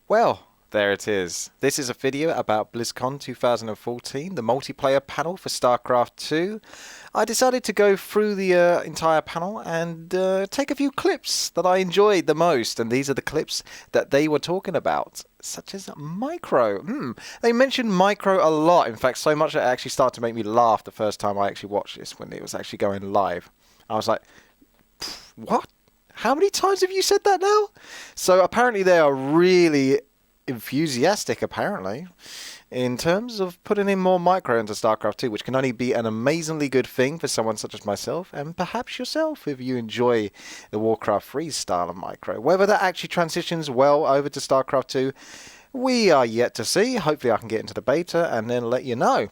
Well, there it is. This is a video about BlizzCon 2014, the multiplayer panel for Starcraft 2. I decided to go through the entire panel and take a few clips that I enjoyed the most, and these are the clips that they were talking about, such as micro. They mentioned micro a lot, in fact, so much that it actually started to make me laugh the first time I actually watched this, when it was actually going live. I was like, what? How many times have you said that now? So apparently they are really enthusiastic, apparently, in terms of putting in more micro into StarCraft 2, which can only be an amazingly good thing for someone such as myself, and perhaps yourself if you enjoy the Warcraft 3 style of micro. Whether that actually transitions well over to StarCraft 2, we are yet to see. Hopefully I can get into the beta and then let you know.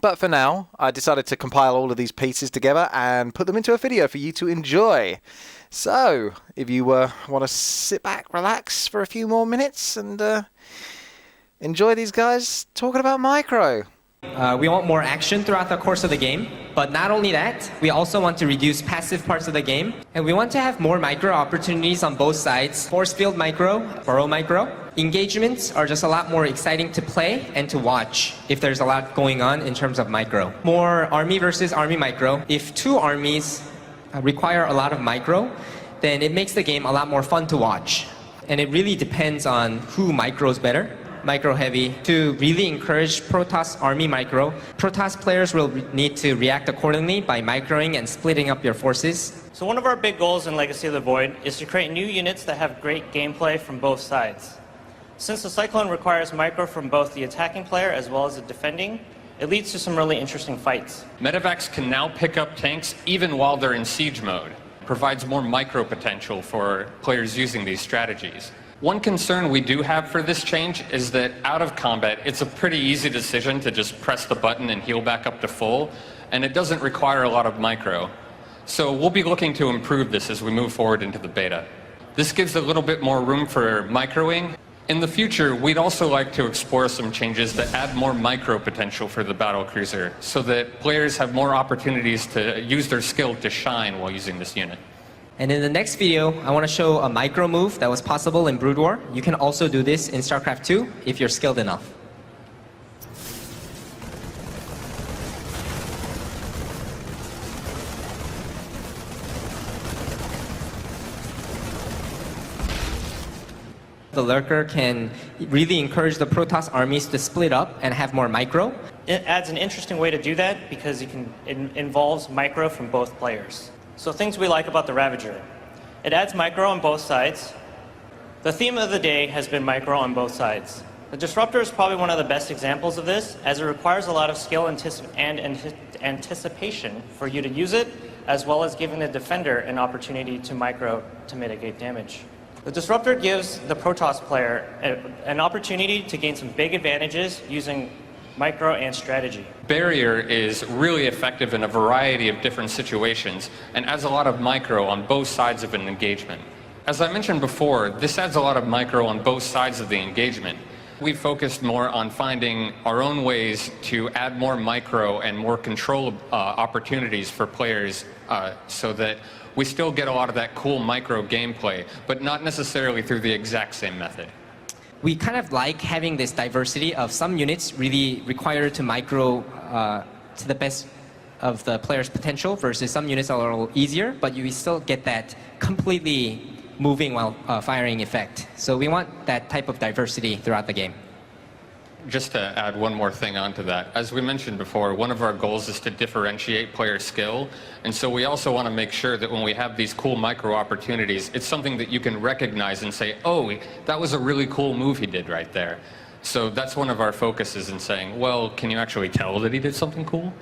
But for now, I decided to compile all of these pieces together and put them into a video for you to enjoy. So, if you want to sit back, relax for a few more minutes and enjoy these guys talking about micro. We want more action throughout the course of the game, but not only that, we also want to reduce passive parts of the game, and we want to have more micro opportunities on both sides. Force field micro, burrow micro. Engagements are just a lot more exciting to play and to watch if there's a lot going on in terms of micro. More army versus army micro. If two armies require a lot of micro, then it makes the game a lot more fun to watch. And it really depends on who micros better. Micro heavy. To really encourage Protoss army micro, Protoss players will need to react accordingly by microing and splitting up your forces. So one of our big goals in Legacy of the Void is to create new units that have great gameplay from both sides. Since the Cyclone requires micro from both the attacking player as well as the defending, it leads to some really interesting fights. Medevacs can now pick up tanks even while they're in siege mode. Provides more micro potential for players using these strategies. One concern we do have for this change is that out of combat, it's a pretty easy decision to just press the button and heal back up to full, and it doesn't require a lot of micro. So we'll be looking to improve this as we move forward into the beta. This gives a little bit more room for microing. In the future, we'd also like to explore some changes that add more micro potential for the battlecruiser, so that players have more opportunities to use their skill to shine while using this unit. And in the next video, I want to show a micro move that was possible in Brood War. You can also do this in StarCraft 2 if you're skilled enough. The Lurker can really encourage the Protoss armies to split up and have more micro. It adds an interesting way to do that because it involves micro from both players. So things we like about the Ravager. It adds micro on both sides. The theme of the day has been micro on both sides. The Disruptor is probably one of the best examples of this, as it requires a lot of skill and anticipation for you to use it, as well as giving the defender an opportunity to micro to mitigate damage. The Disruptor gives the Protoss player an opportunity to gain some big advantages using micro and strategy. Barrier is really effective in a variety of different situations and adds a lot of micro on both sides of an engagement. As I mentioned before, this adds a lot of micro on both sides of the engagement. We focused more on finding our own ways to add more micro and more control opportunities for players so that we still get a lot of that cool micro gameplay, but not necessarily through the exact same method. We kind of like having this diversity of some units really require to micro to the best of the player's potential versus some units are a little easier, but you still get that completely moving while firing effect. So we want that type of diversity throughout the game. Just to add one more thing onto that, as we mentioned before, one of our goals is to differentiate player skill, and so we also want to make sure that when we have these cool micro opportunities, it's something that you can recognize and say, oh, that was a really cool move he did right there. So that's one of our focuses in saying, well, can you actually tell that he did something cool?